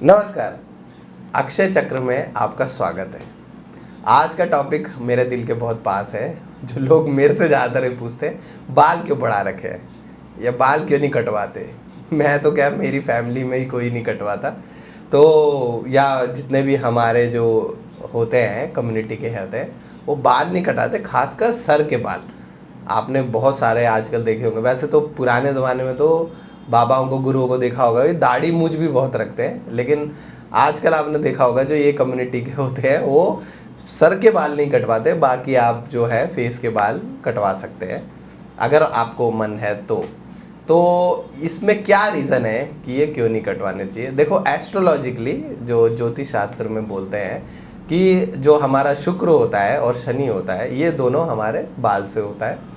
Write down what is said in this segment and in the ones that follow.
नमस्कार। अक्षय चक्र में आपका स्वागत है। आज का टॉपिक मेरे दिल के बहुत पास है। जो लोग मेरे से ज़्यादातर ये पूछते हैं बाल क्यों बढ़ा रखे हैं या बाल क्यों नहीं कटवाते। मैं तो क्या, मेरी फैमिली में ही कोई नहीं कटवाता, तो या जितने भी हमारे जो होते हैं कम्युनिटी के होते हैं वो बाल नहीं कटाते, खासकर सर के बाल। आपने बहुत सारे आजकल देखे होंगे। वैसे तो पुराने ज़माने में तो बाबाओं को, गुरुओं को देखा होगा ये दाढ़ी मूछ भी बहुत रखते हैं, लेकिन आजकल आपने देखा होगा जो ये कम्युनिटी के होते हैं वो सर के बाल नहीं कटवाते, बाकी आप जो है फेस के बाल कटवा सकते हैं अगर आपको मन है तो इसमें क्या रीज़न है कि ये क्यों नहीं कटवाने चाहिए। देखो, एस्ट्रोलॉजिकली जो ज्योतिष शास्त्र में बोलते हैं कि जो हमारा शुक्र होता है और शनि होता है ये दोनों हमारे बाल से होता है।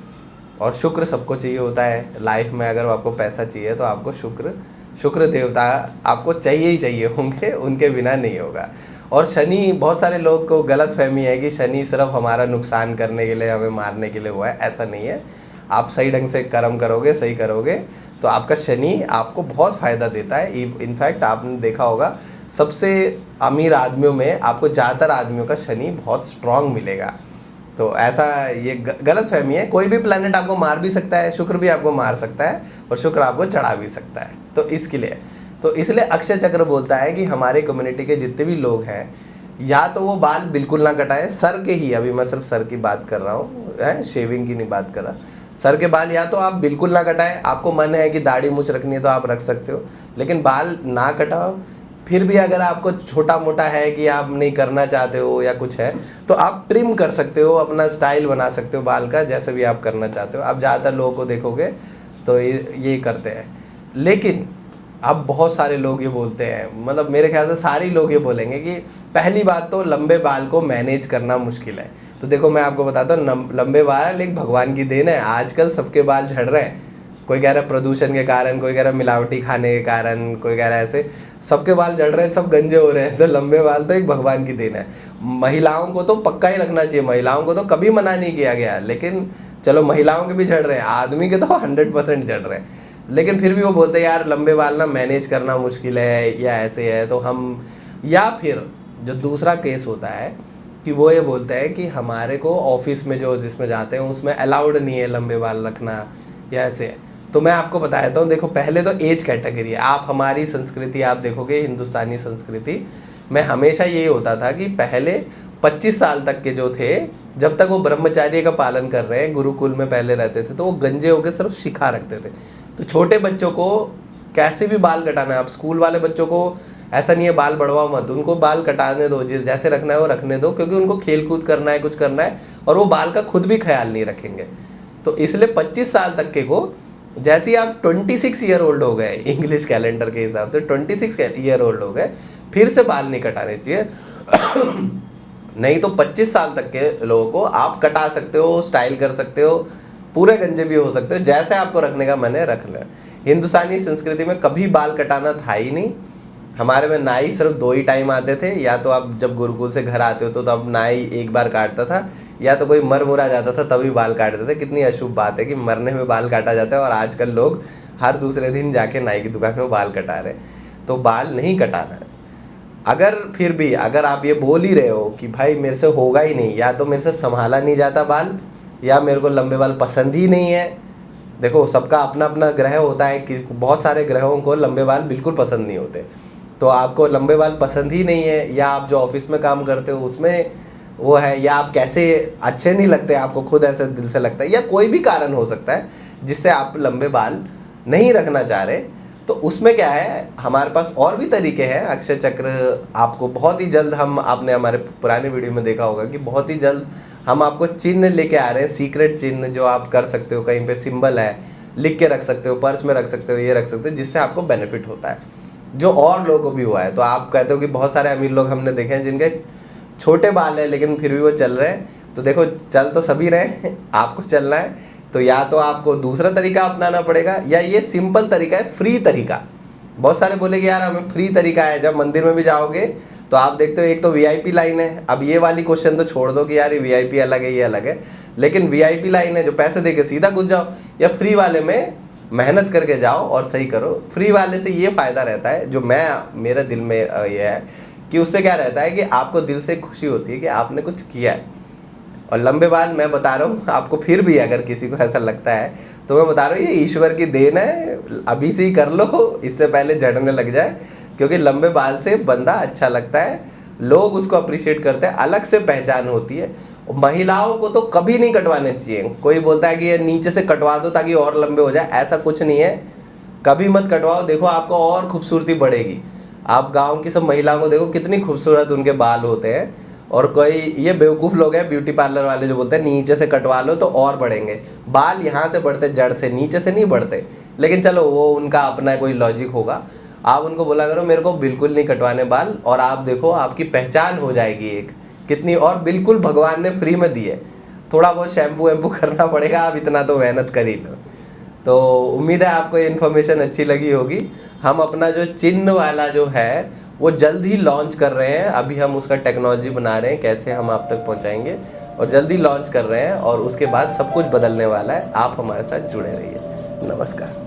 और शुक्र सबको चाहिए होता है लाइफ में। अगर आपको पैसा चाहिए तो आपको शुक्र देवता आपको चाहिए ही चाहिए होंगे, उनके बिना नहीं होगा। और शनि, बहुत सारे लोग को गलत फहमी है कि शनि सिर्फ हमारा नुकसान करने के लिए, हमें मारने के लिए हुआ है। ऐसा नहीं है। आप सही ढंग से कर्म करोगे, सही करोगे तो आपका शनि आपको बहुत फ़ायदा देता है। इनफैक्ट आपने देखा होगा सबसे अमीर आदमियों में आपको ज़्यादातर आदमियों का शनि बहुत स्ट्रांग मिलेगा। तो ऐसा ये गलत फहमी है। कोई भी प्लैनेट आपको मार भी सकता है, शुक्र भी आपको मार सकता है और शुक्र आपको चढ़ा भी सकता है। तो इसलिए अक्षय चक्र बोलता है कि हमारे कम्युनिटी के जितने भी लोग हैं या तो वो बाल बिल्कुल ना कटाएं, सर के ही, अभी मैं सिर्फ सर की बात कर रहा हूँ, है शेविंग की नहीं बात कर रहा। सर के बाल या तो आप बिल्कुल ना कटाएं, आपको मन है कि दाढ़ी मूछ रखनी है तो आप रख सकते हो, लेकिन बाल ना कटाओ। फिर भी अगर आपको छोटा मोटा है कि आप नहीं करना चाहते हो या कुछ है तो आप ट्रिम कर सकते हो, अपना स्टाइल बना सकते हो बाल का, जैसे भी आप करना चाहते हो। आप ज़्यादातर लोगों को देखोगे तो ये करते हैं। लेकिन अब बहुत सारे लोग ये बोलते हैं, मतलब मेरे ख्याल से सारे लोग ये बोलेंगे कि पहली बात तो लंबे बाल को मैनेज करना मुश्किल है। तो देखो, मैं आपको बताता हूँ, लंबे बाल एक भगवान की देन है। आजकल सबके बाल झड़ रहे हैं। कोई कह रहा है प्रदूषण के कारण, कोई कह रहा है मिलावटी खाने के कारण, कोई कह रहा है ऐसे। सबके बाल झड़ रहे हैं, सब गंजे हो रहे हैं। तो लंबे बाल तो एक भगवान की देन है। महिलाओं को तो पक्का ही रखना चाहिए, महिलाओं को तो कभी मना नहीं किया गया, लेकिन चलो महिलाओं के भी झड़ रहे हैं, आदमी के तो 100% झड़ रहे हैं। लेकिन फिर भी वो बोलते हैं यार लंबे बाल ना मैनेज करना मुश्किल है या ऐसे है। तो हम, या फिर जो दूसरा केस होता है कि वो ये बोलते हैं कि हमारे को ऑफिस में जो जिसमें जाते हैं उसमें अलाउड नहीं है लंबे बाल रखना या ऐसे है। तो मैं आपको बता देता हूँ। देखो, पहले तो एज कैटेगरी है। आप हमारी संस्कृति आप देखोगे, हिंदुस्तानी संस्कृति में हमेशा ये होता था कि पहले 25 साल तक के जो थे, जब तक वो ब्रह्मचार्य का पालन कर रहे हैं, गुरुकुल में पहले रहते थे, तो वो गंजे होकर सिर्फ शिखा रखते थे। तो छोटे बच्चों को कैसे भी बाल कटाना है, आप स्कूल वाले बच्चों को ऐसा नहीं है बाल बढ़वाओ मत, उनको बाल कटाने दो, जैसे रखना है वो रखने दो, क्योंकि उनको खेल कूद करना है, कुछ करना है, और वो बाल का खुद भी ख्याल नहीं रखेंगे। तो इसलिए 25 साल तक के को, जैसे ही आप 26 ईयर ओल्ड हो गए इंग्लिश कैलेंडर के हिसाब से, 26 ईयर ओल्ड हो गए, फिर से बाल नहीं कटाने चाहिए। नहीं तो 25 साल तक के लोगों को आप कटा सकते हो, स्टाइल कर सकते हो, पूरे गंजे भी हो सकते हो, जैसे आपको रखने का मन है रख लें। हिंदुस्तानी संस्कृति में कभी बाल कटाना था ही नहीं। हमारे में नाई सिर्फ 2 ही टाइम आते थे, या तो आप जब गुरुकुल से घर आते हो तो तब नाई एक बार काटता था, या तो कोई मर मुरा जाता था तभी बाल काटते थे। कितनी अशुभ बात है कि मरने में बाल काटा जाता है, और आजकल लोग हर दूसरे दिन जाके नाई की दुकान में बाल कटा रहे। तो बाल नहीं कटाना है। अगर फिर भी अगर आप ये बोल ही रहे हो कि भाई मेरे से होगा ही नहीं, या तो मेरे से संभाला नहीं जाता बाल, या मेरे को लंबे बाल पसंद ही नहीं है। देखो, सबका अपना अपना ग्रह होता है कि बहुत सारे ग्रहों को लंबे बाल बिल्कुल पसंद नहीं होते। तो आपको लंबे बाल पसंद ही नहीं है, या आप जो ऑफिस में काम करते हो उसमें वो है, या आप कैसे अच्छे नहीं लगते, आपको खुद ऐसे दिल से लगता है, या कोई भी कारण हो सकता है जिससे आप लंबे बाल नहीं रखना चाह रहे, तो उसमें क्या है, हमारे पास और भी तरीके हैं। अक्षय चक्र आपको बहुत ही जल्द, आपने हमारे पुराने वीडियो में देखा होगा कि बहुत ही जल्द हम आपको चिन्ह लेके आ रहे हैं, सीक्रेट चिन्ह जो आप कर सकते हो, कहीं पे सिंबल है, लिख के रख सकते हो, पर्स में रख सकते हो, ये रख सकते हो, जिससे आपको बेनिफिट होता है, जो और लोगों को भी हुआ है। तो आप कहते हो कि बहुत सारे अमीर लोग हमने देखे हैं जिनके छोटे बाल हैं लेकिन फिर भी वो चल रहे हैं। तो देखो, चल तो सभी रहे हैं, आपको चलना है तो या तो आपको दूसरा तरीका अपनाना पड़ेगा, या ये सिंपल तरीका है, फ्री तरीका। बहुत सारे बोलेंगे यार हमें फ्री तरीका है। जब मंदिर में भी जाओगे तो आप देखते हो एक तो वीआईपी लाइन है। अब ये वाली क्वेश्चन तो छोड़ दो कि यार ये वीआईपी अलग है, ये अलग है, लेकिन वीआईपी लाइन है जो पैसे दे के सीधा घुस जाओ, या फ्री वाले में मेहनत करके जाओ और सही करो। फ्री वाले से ये फ़ायदा रहता है, जो मेरे दिल में ये है कि उससे क्या रहता है कि आपको दिल से खुशी होती है कि आपने कुछ किया है। और लंबे बाल मैं बता रहा हूँ आपको, फिर भी अगर किसी को ऐसा लगता है तो मैं बता रहा हूँ ये ईश्वर की देन है, अभी से ही कर लो, इससे पहले झड़ने लग जाए। क्योंकि लंबे बाल से बंदा अच्छा लगता है, लोग उसको अप्रिशिएट करते हैं, अलग से पहचान होती है। महिलाओं को तो कभी नहीं कटवाने चाहिए। कोई बोलता है कि ये नीचे से कटवा दो ताकि और लंबे हो जाए, ऐसा कुछ नहीं है, कभी मत कटवाओ। देखो आपको और खूबसूरती बढ़ेगी। आप गांव की सब महिलाओं को देखो कितनी खूबसूरत उनके बाल होते हैं। और कोई ये बेवकूफ़ लोग हैं ब्यूटी पार्लर वाले जो बोलते हैं नीचे से कटवा लो तो और बढ़ेंगे। बाल यहाँ से बढ़ते, जड़ से, नीचे से नहीं बढ़ते। लेकिन चलो वो उनका अपना कोई लॉजिक होगा। आप उनको बोला करो मेरे को बिल्कुल नहीं कटवाने बाल, और आप देखो आपकी पहचान हो जाएगी एक कितनी। और बिल्कुल भगवान ने फ्री में दी है, थोड़ा बहुत शैम्पू वैम्पू करना पड़ेगा, आप इतना तो मेहनत कर ही लो। तो उम्मीद है आपको ये इन्फॉर्मेशन अच्छी लगी होगी। हम अपना जो चिन्ह वाला जो है वो जल्द ही लॉन्च कर रहे हैं। अभी हम उसका टेक्नोलॉजी बना रहे हैं कैसे हम आप तक पहुंचाएंगे, और जल्दी लॉन्च कर रहे हैं, और उसके बाद सब कुछ बदलने वाला है। आप हमारे साथ जुड़े रहिए। नमस्कार।